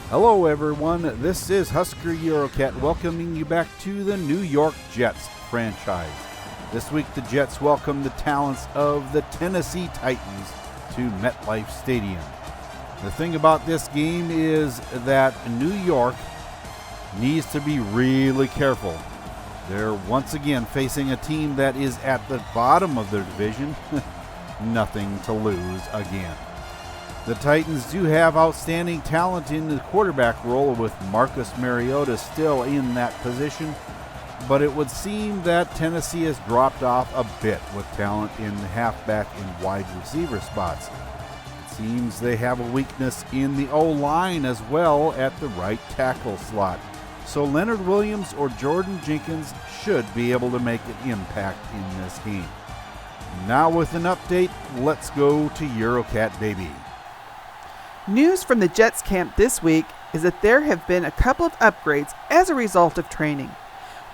Hello everyone, this is Husker Eurocat welcoming you back to the New York Jets franchise. This week the Jets welcome the talents of the Tennessee Titans to MetLife Stadium. The thing about this game is that New York needs to be really careful. They're once again facing a team that is at the bottom of their division. Nothing to lose again. The Titans do have outstanding talent in the quarterback role with Marcus Mariota still in that position, but it would seem that Tennessee has dropped off a bit with talent in the halfback and wide receiver spots. It seems they have a weakness in the O-line as well at the right tackle slot. So Leonard Williams or Jordan Jenkins should be able to make an impact in this game. Now with an update, let's go to Eurocat, baby. News from the Jets camp this week is that there have been a couple of upgrades as a result of training.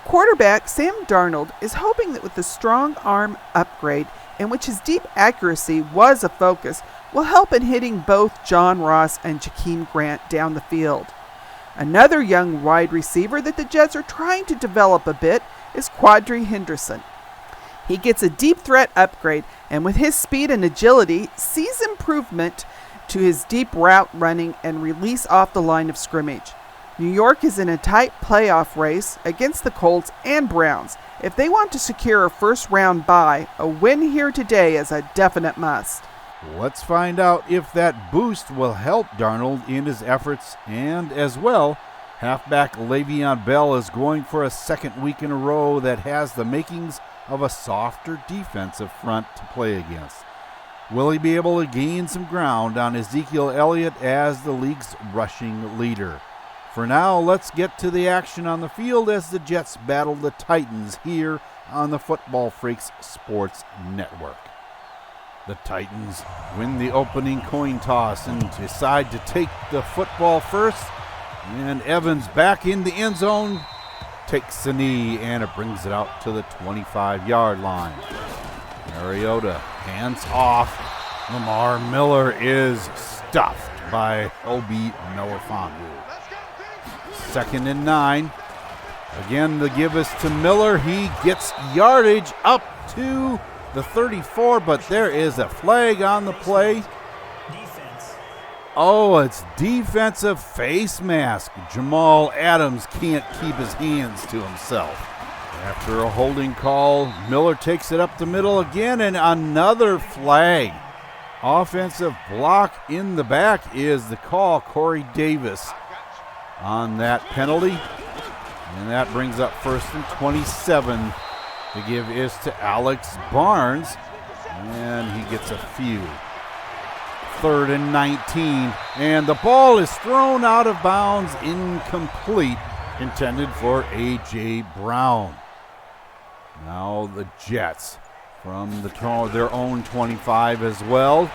Quarterback Sam Darnold is hoping that with the strong arm upgrade, in which his deep accuracy was a focus, will help in hitting both John Ross and Jakeem Grant down the field. Another young wide receiver that the Jets are trying to develop a bit is Quadri Henderson. He gets a deep threat upgrade, and with his speed and agility, sees improvement to his deep route running and release off the line of scrimmage. New York is in a tight playoff race against the Colts and Browns. If they want to secure a first-round bye, a win here today is a definite must. Let's find out if that boost will help Darnold in his efforts, and as well, halfback Le'Veon Bell is going for a second week in a row that has the makings of a softer defensive front to play against. Will he be able to gain some ground on Ezekiel Elliott as the league's rushing leader? For now, let's get to the action on the field as the Jets battle the Titans here on the Football Freaks Sports Network. The Titans win the opening coin toss and decide to take the football first. And Evans back in the end zone, takes the knee, and it brings it out to the 25-yard line. Mariota hands off. Lamar Miller is stuffed by Obi Melifonwu. 2nd and 9. Again, the give is to Miller. He gets yardage up to the 34, but there is a flag on the play. Oh, it's defensive face mask. Jamal Adams can't keep his hands to himself. After a holding call, Miller takes it up the middle again, and another flag. Offensive block in the back is the call. Corey Davis on that penalty. And that brings up 1st and 27. The give is to Alex Barnes, and he gets a few. 3rd and 19, and the ball is thrown out of bounds, incomplete, intended for A.J. Brown. Now the Jets from their own 25 as well.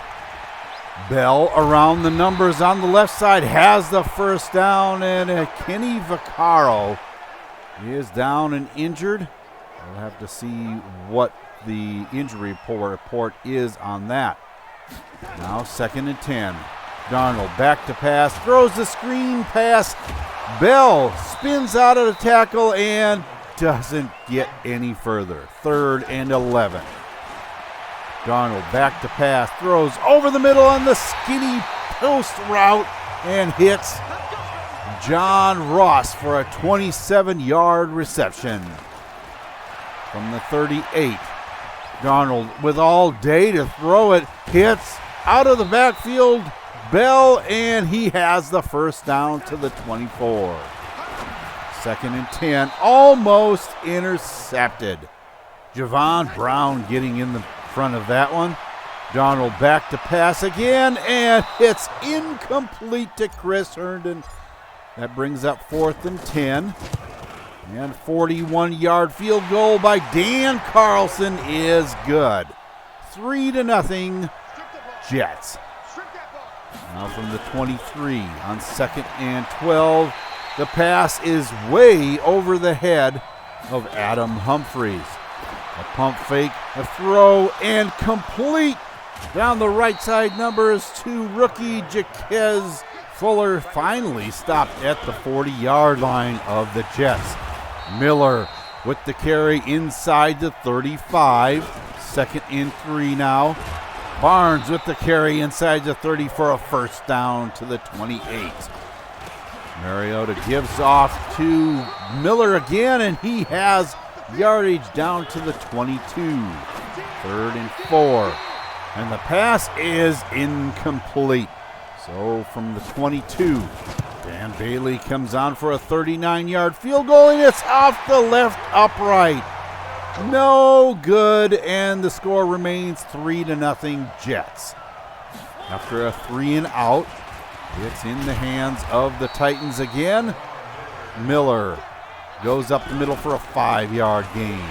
Bell around the numbers on the left side has the first down, and Kenny Vaccaro is down and injured. We'll have to see what the injury report is on that. Now 2nd and 10. Darnold back to pass, throws the screen pass. Bell spins out of the tackle and doesn't get any further. 3rd and 11. Darnold back to pass, throws over the middle on the skinny post route and hits John Ross for a 27-yard reception. From the 38, Darnold with all day to throw it, hits out of the backfield Bell, and he has the first down to the 24. 2nd and 10, almost intercepted. Javon Brown getting in the front of that one. Darnold back to pass again, and it's incomplete to Chris Herndon. That brings up 4th and 10. And 41-yard field goal by Dan Carlson is good. 3-0 Jets. Now from the 23 on 2nd and 12. The pass is way over the head of Adam Humphries. A pump fake, a throw, and complete down the right side numbers to rookie Jaquez Fuller finally stopped at the 40-yard line of the Jets. Miller with the carry inside the 35. 2nd and 3 now. Barnes with the carry inside the 30 for a first down to the 28. Mariota gives off to Miller again, and he has yardage down to the 22. 3rd and 4. And the pass is incomplete. So from the 22, Dan Bailey comes on for a 39-yard field goal, and it's off the left upright. No good, and the score remains 3-0 Jets. After a 3 and out, it's in the hands of the Titans again. Miller goes up the middle for a 5-yard gain.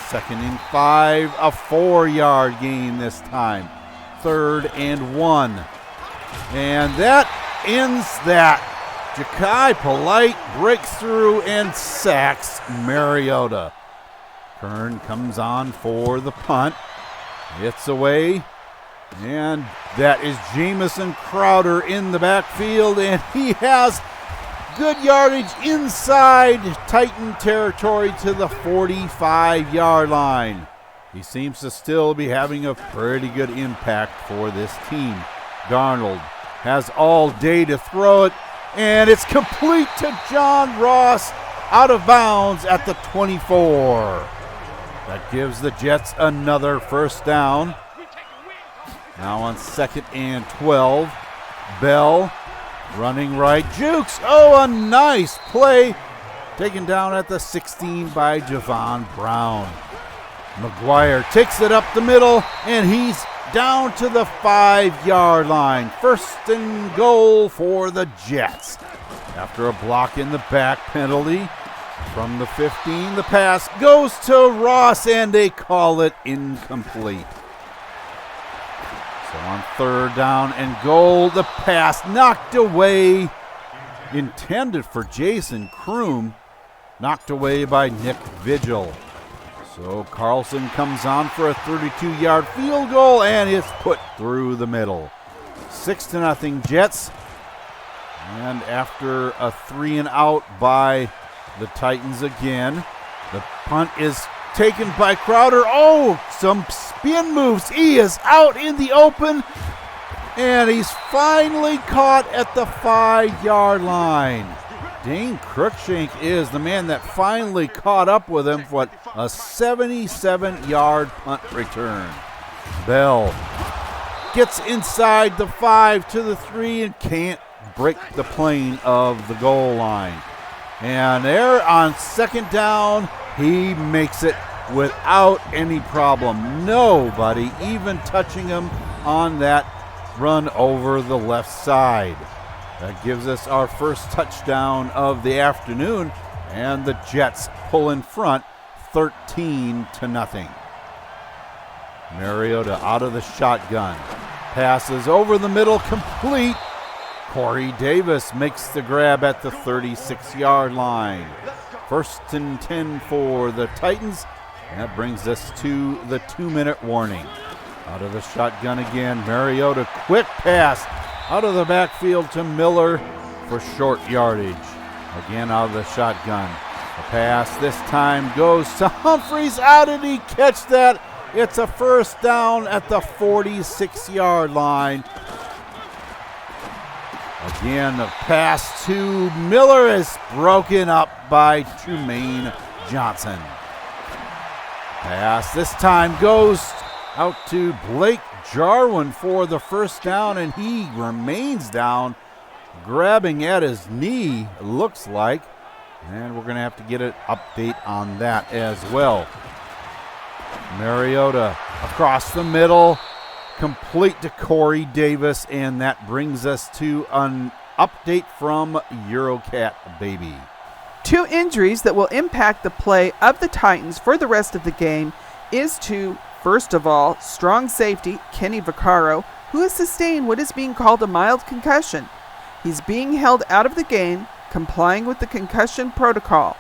2nd and 5, a 4-yard gain this time. 3rd and 1. And that ends that. Ja'Kai Polite breaks through and sacks Mariota. Kern comes on for the punt. It's away. And that is Jamison Crowder in the backfield, and he has good yardage inside Titan territory to the 45-yard line. He seems to still be having a pretty good impact for this team. Darnold has all day to throw it, and it's complete to John Ross out of bounds at the 24. That gives the Jets another first down. Now on 2nd and 12, Bell running right, jukes. Oh, a nice play. Taken down at the 16 by Javon Brown. McGuire takes it up the middle, and he's down to the 5-yard line. 1st and goal for the Jets. After a block in the back penalty from the 15, the pass goes to Ross, and they call it incomplete. So on 3rd down and goal, the pass knocked away, intended for Jason Kroom, knocked away by Nick Vigil. So Carlson comes on for a 32-yard field goal, and it's put through the middle. 6-0 Jets. And after a 3 and out by the Titans again, the punt is taken by Crowder. Oh, some spin moves. He is out in the open, and he's finally caught at the 5-yard line. Dane Cruikshank is the man that finally caught up with him for a 77-yard punt return. Bell gets inside the 5 to the 3 and can't break the plane of the goal line. And there on 2nd down, he makes it without any problem. Nobody even touching him on that run over the left side. That gives us our first touchdown of the afternoon, and the Jets pull in front 13-0. Mariota out of the shotgun. Passes over the middle, complete. Corey Davis makes the grab at the 36-yard line. 1st and 10 for the Titans. That brings us to the 2-minute warning. Out of the shotgun again, Mariota, quick pass out of the backfield to Miller for short yardage. Again out of the shotgun. The pass this time goes to Humphries. How did he catch that? It's a first down at the 46-yard line. Again, the pass to Miller is broken up by Trumaine Johnson. Pass this time goes out to Blake Jarwin for the first down, and he remains down, grabbing at his knee, looks like. And we're going to have to get an update on that as well. Mariota across the middle, complete to Corey Davis, and that brings us to an update from Eurocat Baby. 2 injuries that will impact the play of the Titans for the rest of the game is to, first of all, strong safety Kenny Vaccaro, who has sustained what is being called a mild concussion. He's being held out of the game, complying with the concussion protocol.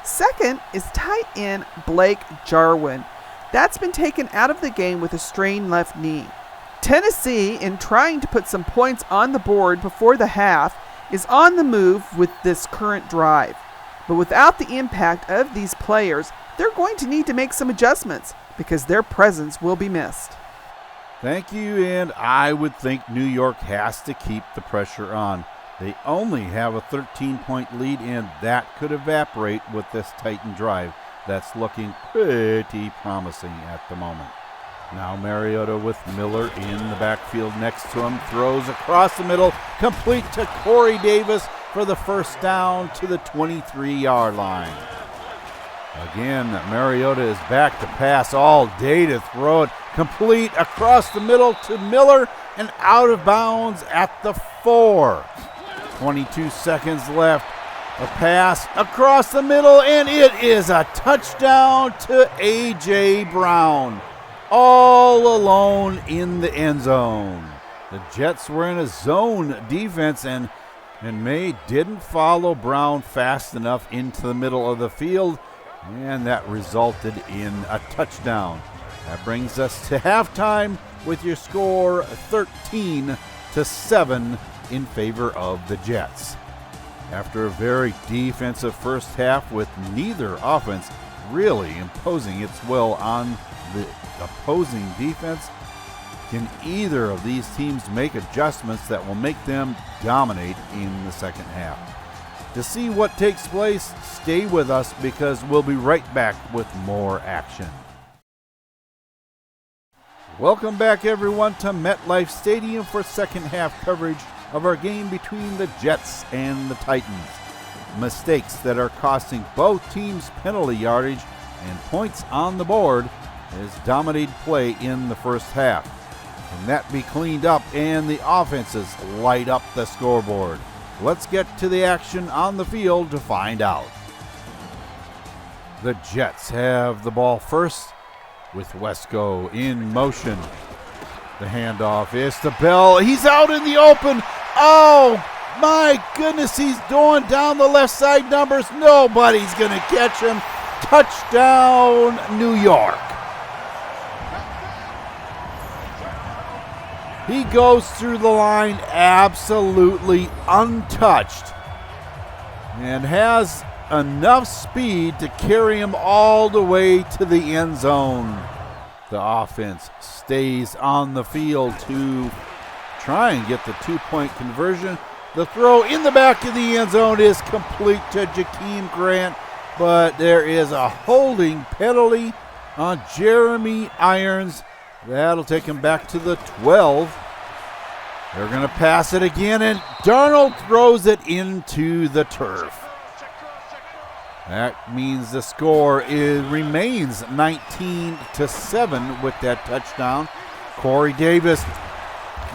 Second is tight end Blake Jarwin. That's been taken out of the game with a strained left knee. Tennessee, in trying to put some points on the board before the half, is on the move with this current drive. But without the impact of these players, they're going to need to make some adjustments because their presence will be missed. Thank you, and I would think New York has to keep the pressure on. They only have a 13-point lead, and that could evaporate with this Titan drive. That's looking pretty promising at the moment. Now Mariota with Miller in the backfield next to him. Throws across the middle, complete to Corey Davis for the first down to the 23-yard line. Again, Mariota is back to pass all day to throw it. Complete across the middle to Miller and out of bounds at the 4. 22 seconds left. A pass across the middle, and it is a touchdown to A.J. Brown. All alone in the end zone. The Jets were in a zone defense, and May didn't follow Brown fast enough into the middle of the field, and that resulted in a touchdown. That brings us to halftime with your score 13-7 in favor of the Jets. After a very defensive first half with neither offense really imposing its will on the opposing defense, can either of these teams make adjustments that will make them dominate in the second half? To see what takes place, stay with us because we'll be right back with more action. Welcome back, everyone, to MetLife Stadium for second half coverage of our game between the Jets and the Titans. Mistakes that are costing both teams penalty yardage and points on the board has dominated play in the first half. Can that be cleaned up and the offenses light up the scoreboard? Let's get to the action on the field to find out. The Jets have the ball first with Wesco in motion. The handoff is to Bell. He's out in the open. Oh, my goodness, he's going down the left side numbers. Nobody's going to catch him. Touchdown, New York. He goes through the line absolutely untouched and has enough speed to carry him all the way to the end zone. The offense stays on the field to try and get the 2-point conversion. The throw in the back of the end zone is complete to Jakeem Grant, but there is a holding penalty on Jeremy Irons. That'll take him back to the 12. They're going to pass it again, and Darnold throws it into the turf. That means the score remains 19-7 with that touchdown. Corey Davis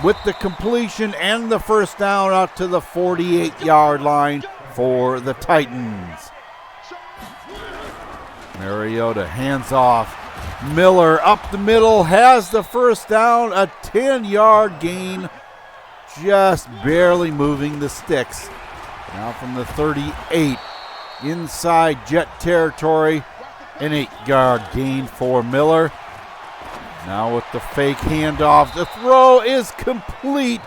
with the completion and the first down out to the 48-yard line for the Titans. Mariota hands off. Miller up the middle has the first down, a 10-yard gain, just barely moving the sticks. Now from the 38. Inside Jet territory, an 8-yard gain for Miller. Now with the fake handoff, the throw is complete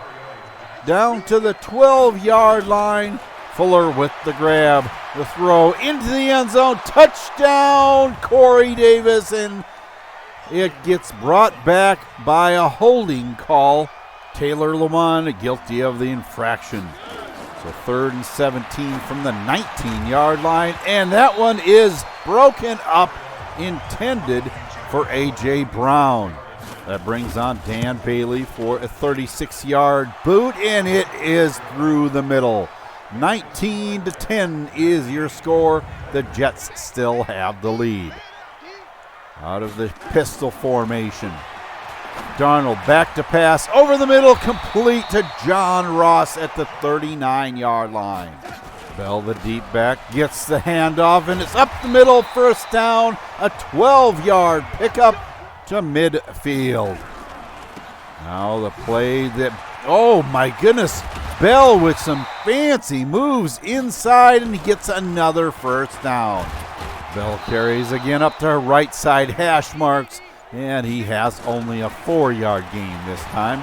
down to the 12-yard line. Fuller with the grab, the throw into the end zone, touchdown Corey Davis, and it gets brought back by a holding call. Taylor Lamont guilty of the infraction. So 3rd and 17 from the 19-yard line, and that one is broken up, intended for A.J. Brown. That brings on Dan Bailey for a 36-yard boot, and it is through the middle. 19-10 is your score. The Jets still have the lead. Out of the pistol formation. Darnold back to pass over the middle, complete to John Ross at the 39-yard line. Bell, the deep back, gets the handoff, and it's up the middle, first down, a 12-yard pickup to midfield. Now the play that, oh my goodness, Bell with some fancy moves inside, and he gets another first down. Bell carries again up to her right side hash marks. and he has only a 4-yard gain this time.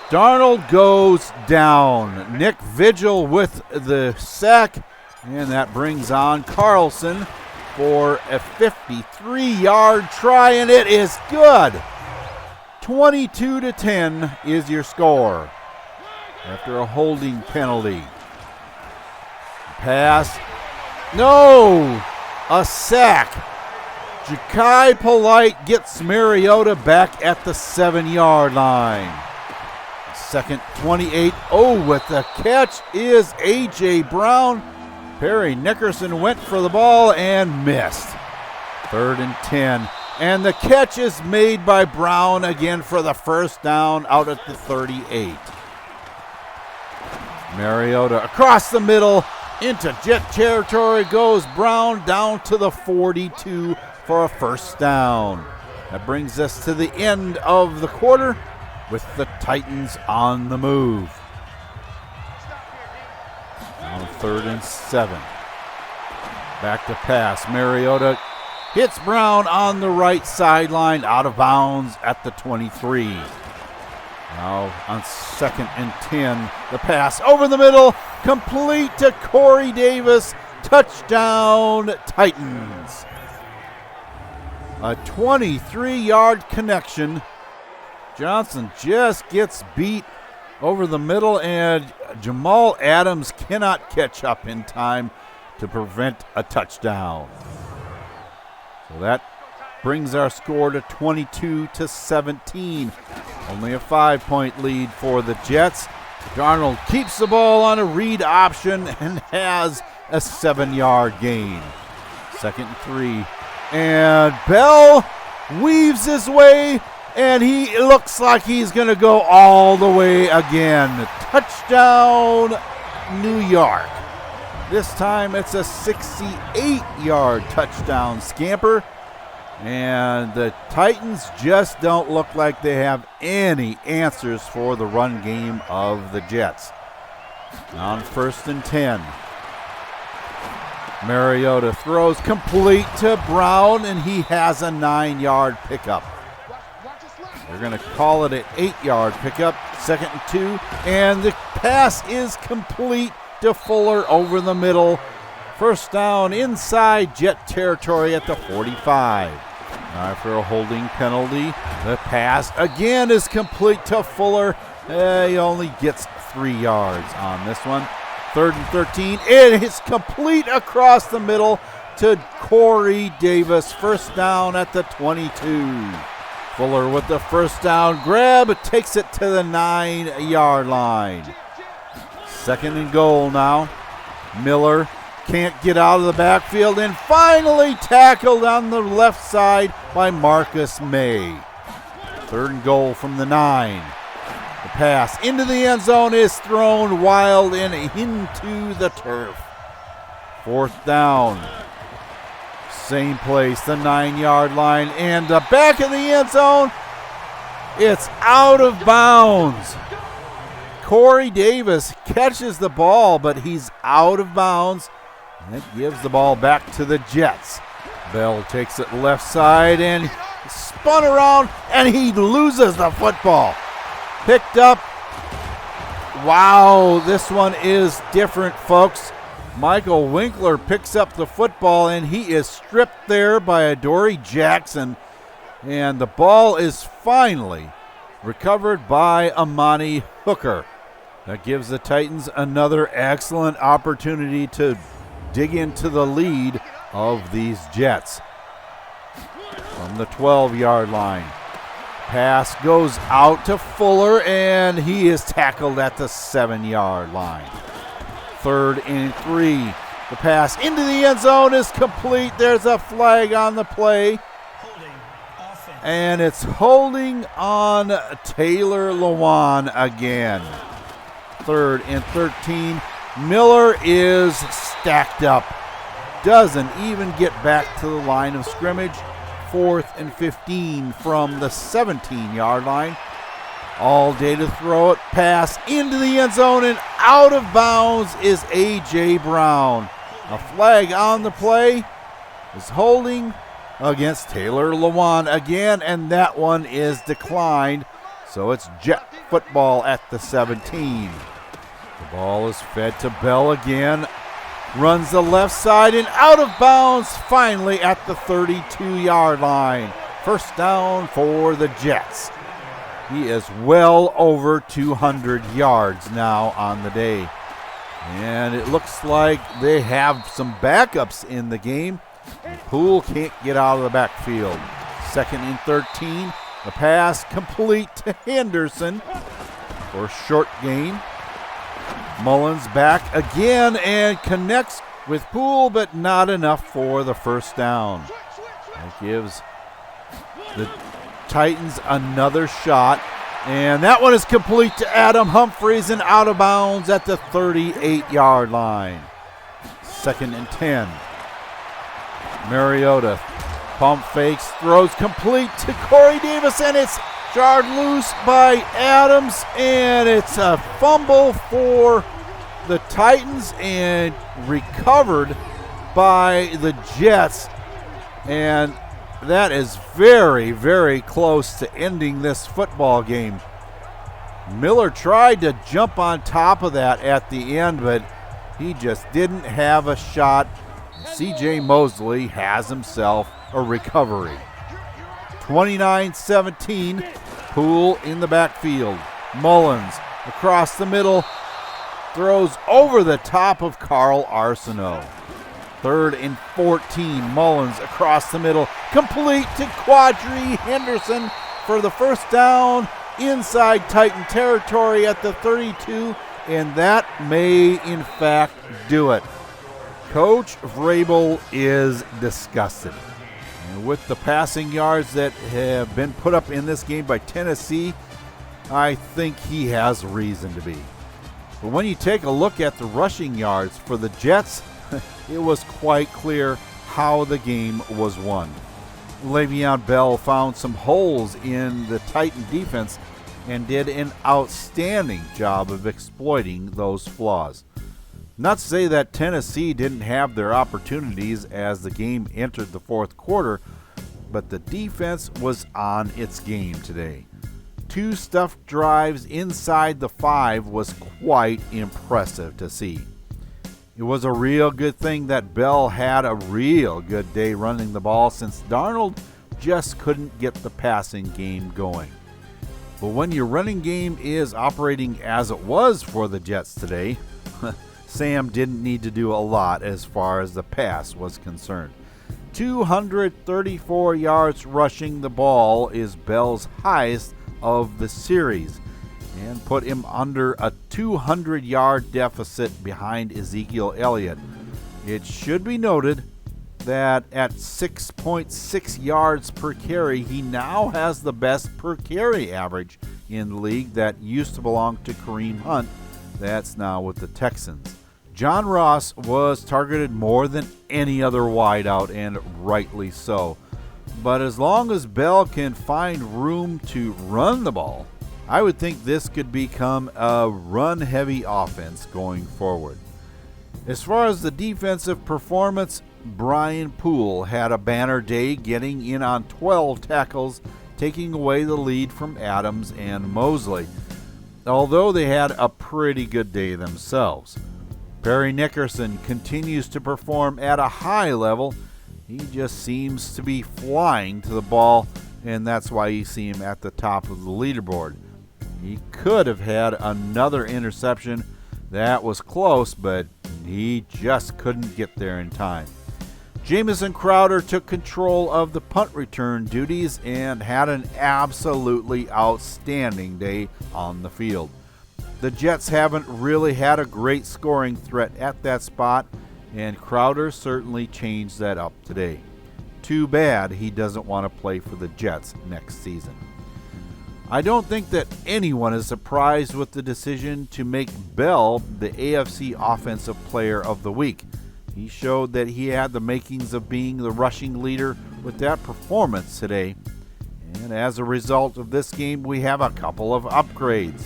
Darnold goes down. Nick Vigil with the sack, and that brings on Carlson for a 53-yard try, and it is good. 22-10 is your score after a holding penalty. Pass. No! A sack. Ja'Kai Polite gets Mariota back at the 7-yard line. Second 28. Oh, with the catch is A.J. Brown. Perry Nickerson went for the ball and missed. 3rd and 10. And the catch is made by Brown again for the first down out at the 38. Mariota across the middle into Jet territory goes Brown down to the 42 for a first down. That brings us to the end of the quarter with the Titans on the move. On 3rd and 7. Back to pass. Mariota hits Brown on the right sideline, out of bounds at the 23. Now on 2nd and 10, the pass over the middle, complete to Corey Davis. Touchdown, Titans. A 23-yard connection. Johnson just gets beat over the middle, and Jamal Adams cannot catch up in time to prevent a touchdown. So that brings our score to 22-17. Only a 5-point lead for the Jets. Darnold keeps the ball on a read option and has a 7-yard gain. 2nd and 3. And Bell weaves his way, and he looks like he's going to go all the way again. Touchdown, New York. This time it's a 68-yard touchdown scamper. And the Titans just don't look like they have any answers for the run game of the Jets. On 1st and 10. Mariota throws complete to Brown, and he has a 9-yard pickup. They're going to call it an 8-yard pickup. 2nd and 2. And the pass is complete to Fuller over the middle. First down inside Jet territory at the 45. After a holding penalty, the pass again is complete to Fuller. He only gets 3 yards on this one. 3rd and 13. It is complete across the middle to Corey Davis. First down at the 22. Fuller with the first down grab, takes it to the 9-yard line. 2nd and goal now. Miller can't get out of the backfield, and finally tackled on the left side by Marcus May. 3rd and goal from the 9. The pass into the end zone is thrown wild and into the turf. 4th down. Same place, the 9-yard line, and the back of the end zone. It's out of bounds. Corey Davis catches the ball, but he's out of bounds. And it gives the ball back to the Jets. Bell takes it left side and spun around, and he loses the football. Picked up. Wow, this one is different, folks. Michael Winkler picks up the football, and he is stripped there by Adoree Jackson. And the ball is finally recovered by Amani Hooker. That gives the Titans another excellent opportunity to dig into the lead of these Jets. From the 12-yard line. Pass goes out to Fuller, and he is tackled at the 7-yard line. 3rd and 3. The pass into the end zone is complete. There's a flag on the play. And it's holding on Taylor Lewan again. 3rd and 13. Miller is stacked up. Doesn't even get back to the line of scrimmage. 4th and 15 from the 17-yard line. All day to throw it. Pass into the end zone, and out of bounds is A.J. Brown. A flag on the play is holding, against Taylor Lewan again, and that one is declined. So it's Jet football at the 17. The ball is fed to Bell again. Runs the left side and out of bounds finally at the 32-yard line. First down for the Jets. He is well over 200 yards now on the day. And it looks like they have some backups in the game. Poole can't get out of the backfield. 2nd and 13. The pass complete to Henderson for a short gain. Mullins back again and connects with Poole, but not enough for the first down. That gives the Titans another shot, and that one is complete to Adam Humphries and out of bounds at the 38-yard line. 2nd and 10. Mariota pump fakes, throws complete to Corey Davis, and it's jarred loose by Adams, and it's a fumble for the Titans and recovered by the Jets. And that is very, very close to ending this football game. Miller tried to jump on top of that at the end, but he just didn't have a shot. C.J. Mosley has himself a recovery. 29-17, Poole in the backfield. Mullins across the middle, throws over the top of Carl Arsenault. 3rd and 14, Mullins across the middle, complete to Quadri Henderson for the first down inside Titan territory at the 32, and that may in fact do it. Coach Vrabel is disgusted. And with the passing yards that have been put up in this game by Tennessee, I think he has reason to be. But when you take a look at the rushing yards for the Jets, it was quite clear how the game was won. Le'Veon Bell found some holes in the Titan defense and did an outstanding job of exploiting those flaws. Not to say that Tennessee didn't have their opportunities as the game entered the fourth quarter, but the defense was on its game today. 2 stuffed drives inside the 5 was quite impressive to see. It was a real good thing that Bell had a real good day running the ball, since Darnold just couldn't get the passing game going. But when your running game is operating as it was for the Jets today, Sam didn't need to do a lot as far as the pass was concerned. 234 yards rushing the ball is Bell's highest of the series, and put him under a 200-yard deficit behind Ezekiel Elliott. It should be noted that at 6.6 yards per carry, he now has the best per carry average in the league that used to belong to Kareem Hunt. That's now with the Texans. John Ross was targeted more than any other wideout, and rightly so. But as long as Bell can find room to run the ball, I would think this could become a run-heavy offense going forward. As far as the defensive performance, Brian Poole had a banner day, getting in on 12 tackles, taking away the lead from Adams and Mosley, although they had a pretty good day themselves. Barry Nickerson continues to perform at a high level. He just seems to be flying to the ball, and that's why you see him at the top of the leaderboard. He could have had another interception. That was close, but he just couldn't get there in time. Jamison Crowder took control of the punt return duties and had an absolutely outstanding day on the field. The Jets haven't really had a great scoring threat at that spot, and Crowder certainly changed that up today. Too bad he doesn't want to play for the Jets next season. I don't think that anyone is surprised with the decision to make Bell the AFC Offensive Player of the Week. He showed that he had the makings of being the rushing leader with that performance today. And as a result of this game, we have a couple of upgrades.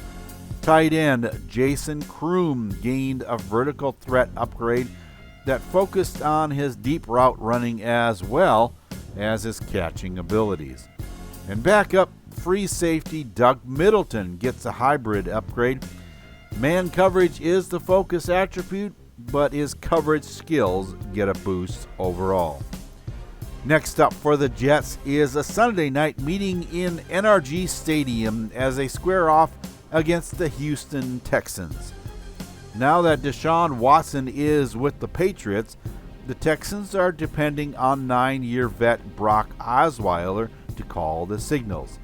Tight end Jason Kroom gained a vertical threat upgrade that focused on his deep route running as well as his catching abilities. And backup free safety Doug Middleton gets a hybrid upgrade. Man coverage is the focus attribute, but his coverage skills get a boost overall. Next up for the Jets is a Sunday night meeting in NRG Stadium as they square off against the Houston Texans. Now that Deshaun Watson is with the Patriots, the Texans are depending on 9-year vet Brock Osweiler to call the signals.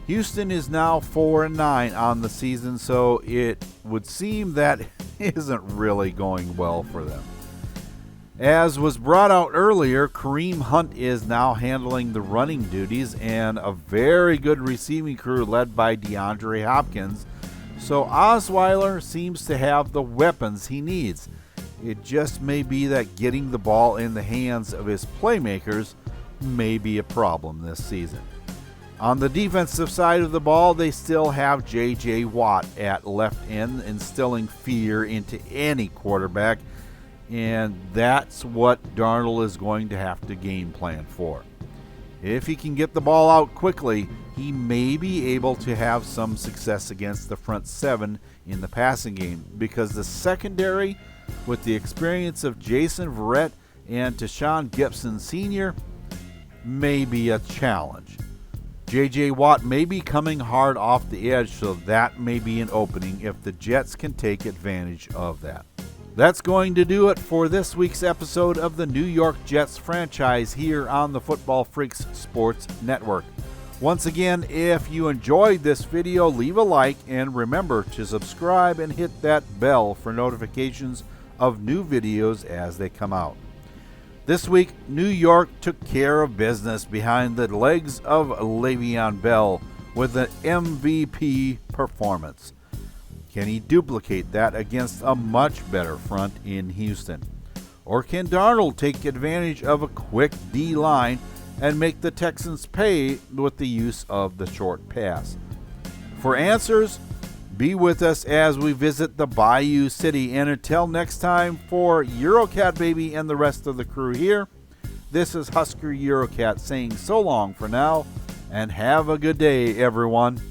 Houston is now 4-9 on the season, so it would seem that isn't really going well for them. As was brought out earlier, Kareem Hunt is now handling the running duties and a very good receiving crew led by DeAndre Hopkins, so Osweiler seems to have the weapons he needs. It just may be that getting the ball in the hands of his playmakers may be a problem this season. On the defensive side of the ball, they still have J.J. Watt at left end, instilling fear into any quarterback, and that's what Darnold is going to have to game plan for. If he can get the ball out quickly, he may be able to have some success against the front seven in the passing game, because the secondary, with the experience of Jason Verrett and Tashawn Gibson Sr., may be a challenge. J.J. Watt may be coming hard off the edge, so that may be an opening if the Jets can take advantage of that. That's going to do it for this week's episode of the New York Jets franchise here on the Football Freaks Sports Network. Once again, if you enjoyed this video, leave a like and remember to subscribe and hit that bell for notifications of new videos as they come out. This week, New York took care of business behind the legs of Le'Veon Bell with an MVP performance. Can he duplicate that against a much better front in Houston? Or can Darnold take advantage of a quick D-line and make the Texans pay with the use of the short pass? For answers, be with us as we visit the Bayou City. And until next time, for Eurocat Baby and the rest of the crew here, this is Husker Eurocat saying so long for now, and have a good day, everyone.